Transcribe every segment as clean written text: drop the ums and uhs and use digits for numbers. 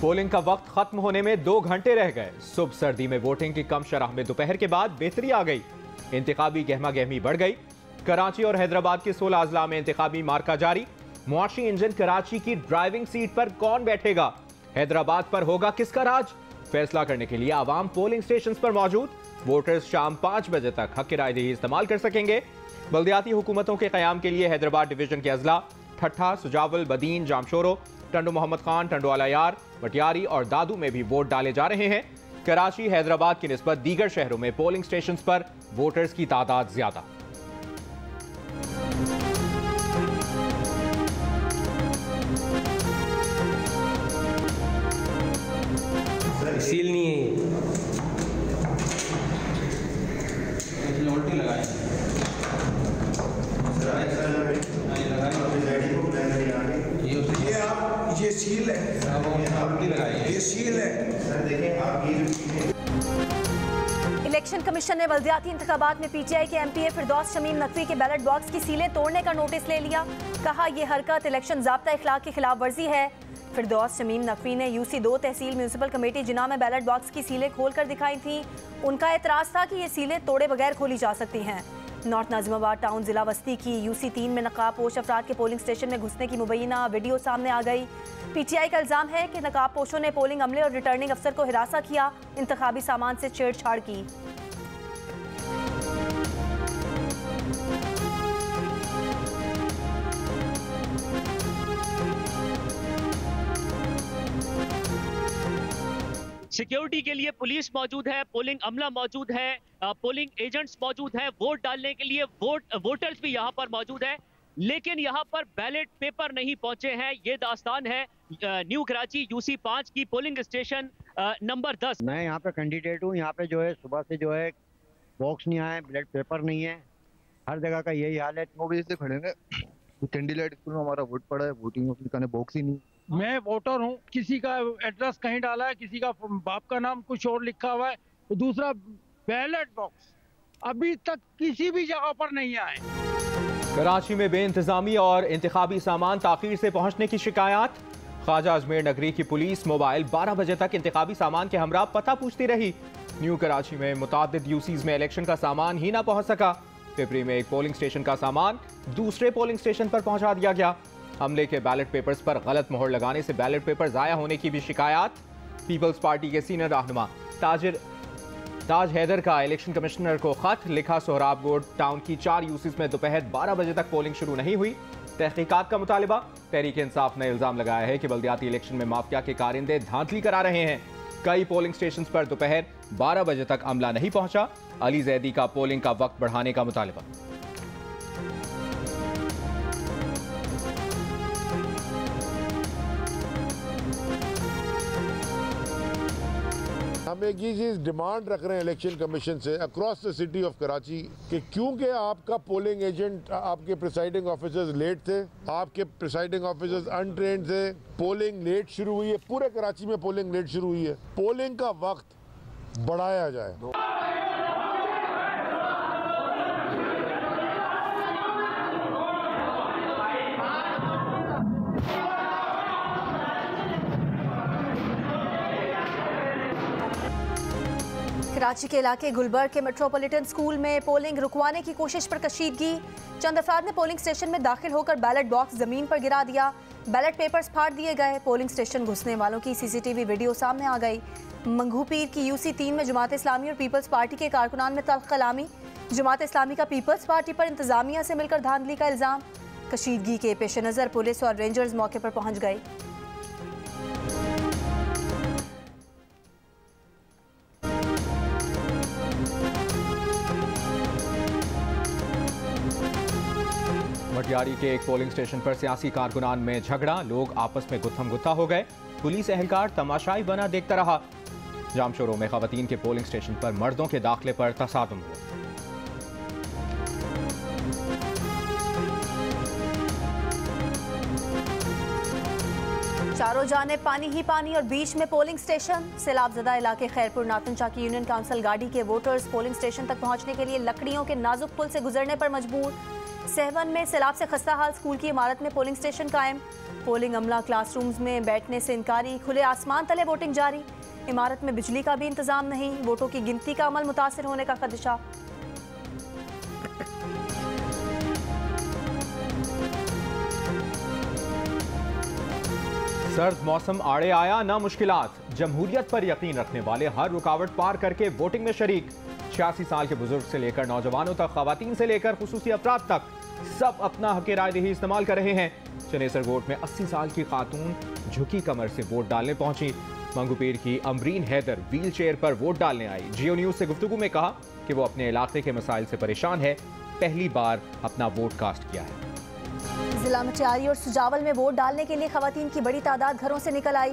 Polling का वक्त खत्म होने में 2 घंटे रह गए। सुबह सर्दी में वोटिंग की कम शरह में दोपहर के बाद बेहतरी आ गई। इंतखाबी गहमा गहमी बढ़ गई। कराची और हैदराबाद के 16 अजला में इंतखाबी मार्का जारी। मुआशी इंजन कराची की ड्राइविंग सीट पर कौन बैठेगा? हैदराबाद पर होगा किसका राज? फैसला करने के लिए आवाम पोलिंग स्टेशन पर मौजूद। वोटर्स शाम 5 बजे तक हक रायदही इस्तेमाल कर सकेंगे। बल्दियाती हुकूमतों के कयाम के लिए हैदराबाद डिवीजन के अजला ठट्ठा, सुजावल, बदीन, जामशोरो, टंडो मोहम्मद खान, टंडोवाला यार, बटियारी और दादू में भी वोट डाले जा रहे हैं। कराची, हैदराबाद की निस्बत दीगर शहरों में पोलिंग स्टेशन पर वोटर्स की तादाद ज्यादा। सील नहीं है ये सील है, ये सील है। इलेक्शन कमीशन ने बल्दियाती इंतखाबात में पीटीआई के एमपीए फिरदौस शमीम नकवी के बैलेट बॉक्स की सीलें तोड़ने का नोटिस ले लिया। कहा यह हरकत इलेक्शन ज़ाब्ता इखलाक की खिलाफ वर्जी है। फिरदौस शमीम नकवी ने यूसी 2 तहसील म्यूनसिपल कमेटी जिना में बैलेट बॉक्स की सीलें खोल कर दिखाई थी। उनका एतराज़ था कि ये सीलें तोड़े बगैर खोली जा सकती हैं। नॉर्थ नाजिमाबाद टाउन जिला वस्ती की यूसी 3 में नकाबपोश अफराद के पोलिंग स्टेशन में घुसने की मुबैना वीडियो सामने आ गई। पीटीआई का इल्जाम है कि नकाबपोशों ने पोलिंग अमले और रिटर्निंग अफसर को हिरासा किया, इंतखाबी सामान से छेड़छाड़ की। सिक्योरिटी के लिए पुलिस मौजूद है, पोलिंग अमला मौजूद है, पोलिंग एजेंट्स मौजूद है, वोट डालने के लिए वोटर्स भी यहाँ पर मौजूद है, लेकिन यहाँ पर बैलेट पेपर नहीं पहुंचे हैं। ये दास्तान है न्यू कराची यूसी 5 की पोलिंग स्टेशन नंबर 10। मैं यहाँ पे कैंडिडेट हूँ। यहाँ पे जो है सुबह से जो है बॉक्स नहीं आया, बैलेट पेपर नहीं है, हर जगह का यही हाल है। 9 बजे से खड़े हैं, कैंडिडेट स्कूल में हमारा वोट पड़ा है, वोटिंग ऑफिस का बॉक्स ही नहीं। मैं वोटर हूँ, किसी का एड्रेस कहीं डाला है, किसी का बाप का नाम कुछ और लिखा हुआ है, तो दूसरा बैलेट बॉक्स अभी तक किसी भी जगह पर नहीं आए। कराची में बेइंतजामी और इंतखाबी सामान ताखीर से पहुंचने की शिकायत। ख्वाजा अजमेर नगरी की पुलिस मोबाइल 12 बजे तक इंतखाबी सामान के हमरा पता पूछती रही। न्यू कराची में मुतादिद यूसीज में इलेक्शन का सामान ही ना पहुंच सका। पिपरी में एक पोलिंग स्टेशन का सामान दूसरे पोलिंग स्टेशन पर पहुंचा दिया गया। हमले के बैलेट पेपर्स पर गलत मोहर लगाने से बैलेट पेपर जाया होने की भी शिकायत। पीपल्स पार्टी के सीनियर रहनुमा ताज हैदर का इलेक्शन कमिश्नर को खत लिखा। सोहराबगोड टाउन की 4 यूसीज में दोपहर 12 बजे तक पोलिंग शुरू नहीं हुई। तहकीकात का मुतालिबा। तहरीक इंसाफ ने इल्जाम लगाया है कि बल्दियाती इलेक्शन में माफिया के कारिंदे धांधली करा रहे हैं। कई पोलिंग स्टेशन पर दोपहर 12 बजे तक अमला नहीं पहुंचा। अली जैदी का पोलिंग का वक्त बढ़ाने का मुतालिबा। हम एक ही चीज़ डिमांड रख रहे हैं इलेक्शन कमीशन से across the city of Karachi कि क्योंकि आपका पोलिंग एजेंट, आपके प्रिसाइडिंग ऑफिसर्स लेट थे, आपके प्रिसाइडिंग ऑफिसर्स अनट्रेन्ड थे, पोलिंग लेट शुरू हुई है, पूरे कराची में पोलिंग लेट शुरू हुई है, पोलिंग का वक्त बढ़ाया जाए। कराची के इलाके गुलबर्ग के मेट्रोपॉलिटन स्कूल में पोलिंग रुकवाने की कोशिश पर कशीदगी। चंद अफराद ने पोलिंग स्टेशन में दाखिल होकर बैलेट बॉक्स जमीन पर गिरा दिया। बैलेट पेपर्स फाड़ दिए गए। पोलिंग स्टेशन घुसने वालों की सीसीटीवी वीडियो सामने आ गई। मंगू पीर की यूसी 3 में जमात इस्लामी और पीपल्स पार्टी के कारकुनान में तल्ख कलामी। जमात इस्लामी का पीपल्स पार्टी पर इंतजामिया से मिलकर धांधली का इल्जाम। कशीदगी के पेश नज़र पुलिस और रेंजर्स मौके पर पहुंच गए। बटियारी के एक पोलिंग स्टेशन पर सियासी कारकुनान में झगड़ा। लोग आपस में गुत्थम गुत्था हो गए। पुलिस एहलकार तमाशाई बना देखता रहा। जामशोरों में खवातीन के पोलिंग स्टेशन पर मर्दों के दाखिले पर तसादुम हुआ। चारों जाने पानी ही पानी और बीच में पोलिंग स्टेशन। सैलाबजदा इलाके खैरपुर नातनचा की यूनियन काउंसिल गाड़ी के वोटर्स पोलिंग स्टेशन तक पहुंचने के लिए लकड़ियों के नाजुक पुल से गुजरने पर मजबूर। सहवन में सैलाब से खस्ता हाल स्कूल की इमारत में पोलिंग स्टेशन कायम। पोलिंग अमला क्लासरूम्स में बैठने से इनकारी, खुले आसमान तले वोटिंग जारी। इमारत में बिजली का भी इंतजाम नहीं, वोटों की गिनती का अमल मुतासिर होने का खदशा। सर्द मौसम आड़े आया ना मुश्किलात, जमहूरियत पर यकीन रखने वाले हर रुकावट पार करके वोटिंग में शरीक। 86 साल के बुजुर्ग से लेकर नौजवानों तक, खवातीन से लेकर खुसूसी अफराद तक सब अपना हक राय दही इस्तेमाल कर रहे हैं। चनेसर कोट में 80 साल की खातून झुकी कमर से वोट डालने पहुंची। मंगूपीर की अमरीन हैदर व्हील चेयर पर वोट डालने आई। जियो न्यूज से गुफ्तगू में कहा कि वो अपने इलाके के मसाइल से परेशान है, पहली बार अपना वोट कास्ट किया है। जिला मटियारी और सुजावल में वोट डालने के लिए खवातीन की बड़ी तादाद घरों से निकल आई।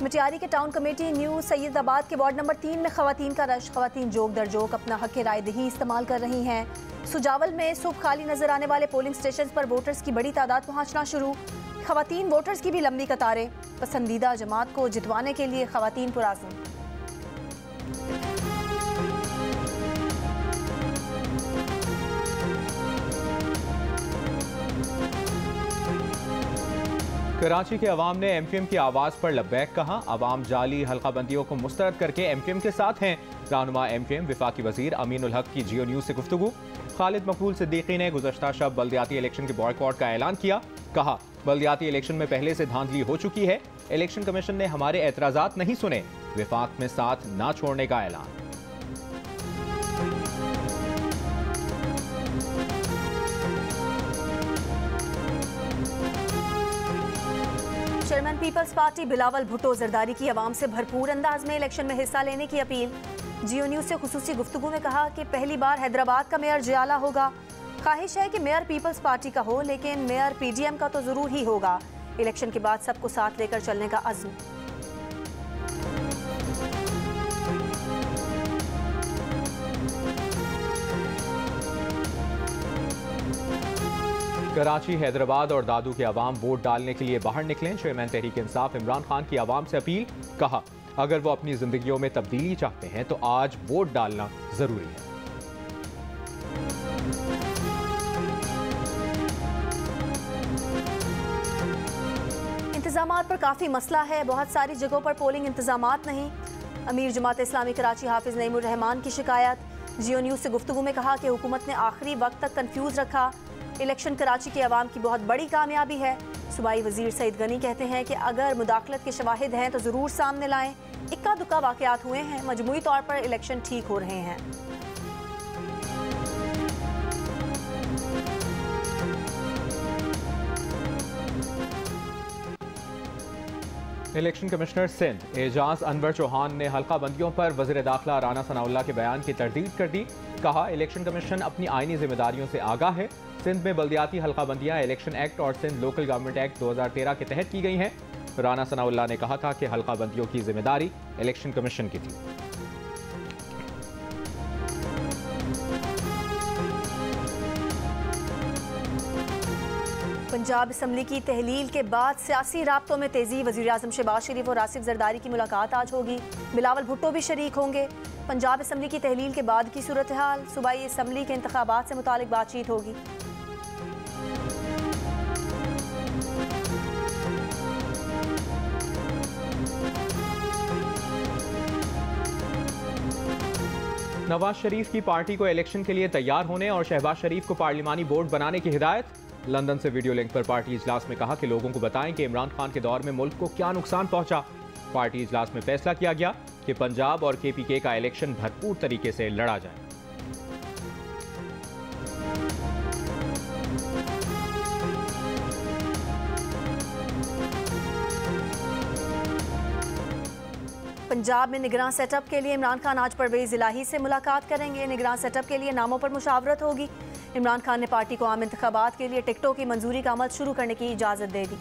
मटियारी के टाउन कमेटी न्यू सैयदाबाद के वार्ड नंबर 3 में खवातीन का रश। खवातीन जोक दर जोक अपना हक राय दही इस्तेमाल कर रही हैं। सुजावल में सुबह खाली नजर आने वाले पोलिंग स्टेशन पर वोटर्स की बड़ी तादाद पहुंचना शुरू। खवातीन वोटर्स की भी लंबी कतारें। पसंदीदा जमात को जितवाने के लिए खवातीन पुराज़म। कराची के अवाम ने एमक्यूएम की आवाज़ पर लब्बैक कहा। अवाम जाली हल्काबंदियों को मुस्तरद करके एमक्यूएम के साथ हैं। रहनुमा एमक्यूएम वफाकी वजीर अमीनुल हक की जियो न्यूज से गुफ्तगू। खालिद मकबूल सिद्दीकी ने गुज़श्ता शब बल्दियाती इलेक्शन के बॉयकॉट का ऐलान किया। कहा, बल्दियाती इलेक्शन में पहले से धांधली हो चुकी है। इलेक्शन कमीशन ने हमारे एतराज़ात नहीं सुने। विफाक में साथ ना छोड़ने का ऐलान। चेयरमैन पीपल्स पार्टी बिलावल भुट्टो जरदारी की अवाम से भरपूर अंदाज में इलेक्शन में हिस्सा लेने की अपील। जियो न्यूज से खुसूसी गुफ्तगू में कहा कि पहली बार हैदराबाद का मेयर जयाला होगा। ख्वाहिश है कि मेयर पीपल्स पार्टी का हो, लेकिन मेयर पीडीएम का तो जरूर ही होगा। इलेक्शन के बाद सबको साथ लेकर चलने का अज़्म। कराची, हैदराबाद और दादू के अवाम वोट डालने के लिए बाहर निकलें। चेयरमैन तहरीक इंसाफ इमरान खान की अवाम से अपील। कहा, अगर वो अपनी जिंदगियों में तब्दीली चाहते हैं तो आज वोट डालना जरूरी है। इंतजामात पर काफ़ी मसला है, बहुत सारी जगहों पर पोलिंग इंतजामात नहीं। अमीर जमात इस्लामी कराची हाफिज नईमुर रहमान की शिकायत। जियो न्यूज से गुफ्तगू में कहा कि हुकूमत ने आखिरी वक्त तक कंफ्यूज रखा। इलेक्शन कराची के अवाम की बहुत बड़ी कामयाबी है। सूबाई वजीर सईद गनी कहते हैं कि अगर मुदाखलत के शवाहिद हैं तो ज़रूर सामने लाएं। इक्का दुक्का वाक़यात हुए हैं, मजमूई तौर पर इलेक्शन ठीक हो रहे हैं। इलेक्शन कमिश्नर सिंध एजाज अनवर चौहान ने हल्काबंदियों पर वज़ीर दाखिला राना सनाउल्लाह के बयान की तरदीद कर दी। कहा, इलेक्शन कमीशन अपनी आईनी जिम्मेदारियों से आगाह है। सिंध में बल्दियाती हल्काबंदियां इलेक्शन एक्ट और सिंध लोकल गवर्नमेंट एक्ट 2013 के तहत की गई हैं। राना सनाउल्लाह ने कहा था कि हल्काबंदियों की जिम्मेदारी इलेक्शन कमीशन की थी। पंजाब असम्बली की तहलील के बाद सियासी राब्तों में तेजी। वज़ीर आज़म शहबाज शरीफ और आसिफ जरदारी की मुलाकात आज होगी। बिलावल भुट्टो भी शरीक होंगे। पंजाब असम्बली की तहलील के बाद की सूरत हाल, सूबाई असम्बली के इंतखाबात से मुतालिक बातचीत होगी। नवाज शरीफ की पार्टी को इलेक्शन के लिए तैयार होने और शहबाज शरीफ को पार्लिमानी बोर्ड बनाने की हिदायत। लंदन से वीडियो लिंक पर पार्टी इजलास में कहा कि लोगों को बताएं कि इमरान खान के दौर में मुल्क को क्या नुकसान पहुंचा। पार्टी इजलास में फैसला किया गया कि पंजाब और केपीके का इलेक्शन भरपूर तरीके से लड़ा जाए। पंजाब में निगरान सेटअप के लिए इमरान खान आज परवेज इलाही से मुलाकात करेंगे। निगरान सेटअप के लिए नामों पर मुशावरत होगी। इमरान खान ने पार्टी को आम इंतखाबात के लिए टिकटों की मंजूरी का अमल शुरू करने की इजाज़त दे दी।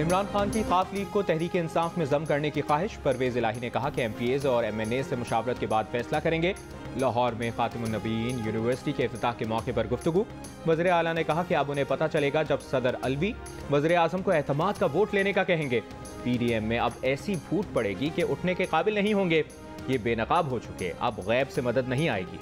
इमरान खान की खाप लीग को तहरीक इंसाफ में जम करने की ख्वाहिश। परवेज इलाही ने कहा कि एमपीएज और एमएनए से मुशावरत के बाद फैसला करेंगे। लाहौर में खातिमुन नबीयीन यूनिवर्सिटी के इफ्तिताह के मौके पर गुफ्तगू। वज़ीर आला ने कहा कि अब उन्हें पता चलेगा जब सदर अलवी वज़ीर आज़म को एतमाद का वोट लेने का कहेंगे। पीडीएम में अब ऐसी फूट पड़ेगी कि उठने के काबिल नहीं होंगे। ये बेनकाब हो चुके, अब गैब से मदद नहीं आएगी।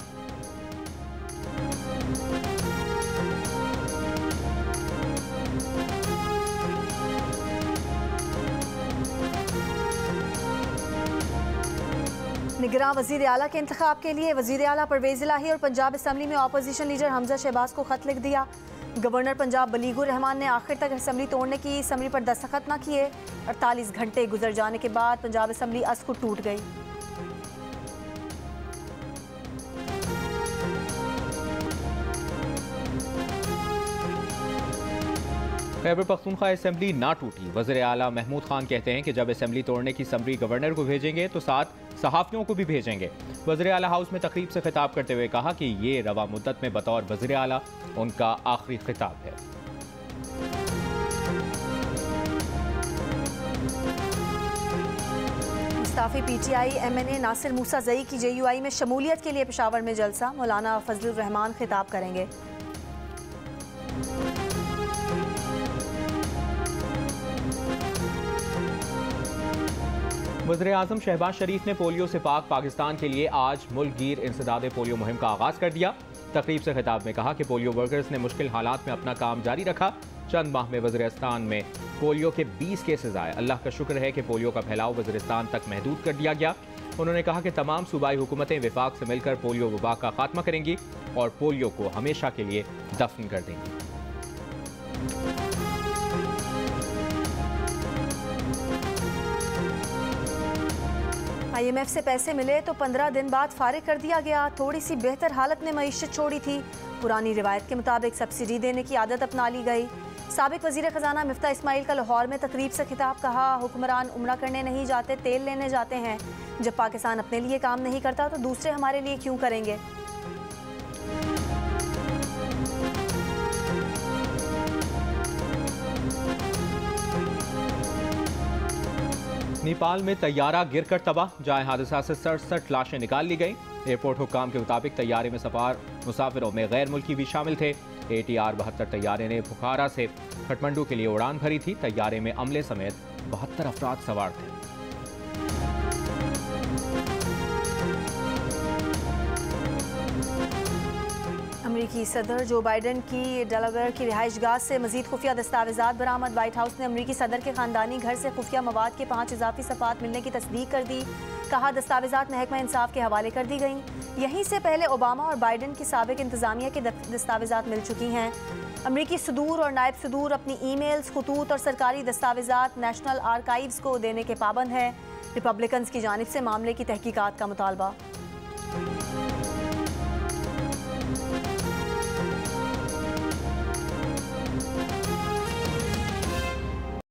निगरां वज़ीर आला के इंतखाब के लिए वज़ीर आला परवेज़ इलाही और पंजाब असम्बली में अपोजिशन लीडर हमजा शहबाज को खत लिख दिया। गवर्नर पंजाब बलीगुर रहमान ने आखिर तक असम्बली तोड़ने की असम्बली पर दस्तखत न किए। 48 घंटे गुजर जाने के बाद पंजाब असम्बली अस्कु टूट गई। खैबर पख्तूनख्वा असम्बली ना टूटी। वज़ीर आला महमूद खान कहते हैं कि जब असम्बली तोड़ने की समरी गवर्नर को भेजेंगे तो साथ सहाफ़ियों को भी भेजेंगे। वज़ीर आला हाउस में तकरीब से खिताब करते हुए कहा कि ये रवा मुद्दत में बतौर वज़ीर आला उनका आखिरी खिताब है। मुस्ताफी PTI MNA नासिर मूसा जई की JUI में शमूलियत के लिए पेशावर में जलसा। मौलाना फजलुर रहमान खिताब करेंगे। वज़ीर-ए-आज़म शहबाज शरीफ ने पोलियो से पाक पाकिस्तान के लिए आज मुल्क गिर इंसदाद पोलियो मुहिम का आगाज़ कर दिया। तकरीब से खिताब में कहा कि पोलियो वर्कर्स ने मुश्किल हालात में अपना काम जारी रखा। चंद माह में वज़ीरिस्तान में पोलियो के 20 केसेस आए। अल्लाह का शुक्र है कि पोलियो का फैलाव वज़ीरिस्तान तक महदूद कर दिया गया। उन्होंने कहा कि तमाम सूबाई हुकूमतें विफाक से मिलकर पोलियो वबा का खात्मा करेंगी और पोलियो को हमेशा के लिए दफन कर देंगी। IMF से पैसे मिले तो 15 दिन बाद फारिग कर दिया गया। थोड़ी सी बेहतर हालत में मईशत छोड़ी थी। पुरानी रिवायत के मुताबिक सब्सिडी देने की आदत अपना ली गई। साबिक वज़ीर ख़जाना मिफ्ता इस्माइल का लाहौर में तकरीब से खिताब। कहा, हुक्मरान उम्रा करने नहीं जाते, तेल लेने जाते हैं। जब पाकिस्तान अपने लिए काम नहीं करता तो दूसरे हमारे लिए क्यों करेंगे। नेपाल में तैयारा गिरकर तबाह। जाए हादसा से 67 लाशें निकाल ली गई। एयरपोर्ट हुक्काम के मुताबिक तैयारे में सवार मुसाफिरों में गैर मुल्की भी शामिल थे। ATR 72 तैयारे ने बुखारा से काठमांडू के लिए उड़ान भरी थी। तैयारे में अमले समेत 72 अफराद सवार थे। अमरीकी सदर जो बाइडन की डेलावेयर की रिहाइशगाह से मजीद खुफिया दस्तावेजात बरामद। व्हाइट हाउस ने अमरीकी सदर के खानदानी घर से खुफिया मवाद के 5 इजाफी सफ़ात मिलने की तस्दीक कर दी। कहा, दस्तावेजात महकमा इंसाफ के हवाले कर दी गई। यहीं से पहले ओबामा और बाइडन की साबिक इंतजामिया के दस्तावेजात मिल चुकी हैं। अमरीकी सदूर और नायब सदूर अपनी ईमेल्स, खतूत और सरकारी दस्तावेजात नेशनल आर्काइव्स को देने के पाबंद है। रिपब्लिकन्स की जानिब से मामले की तहकीकात का मुतालबा।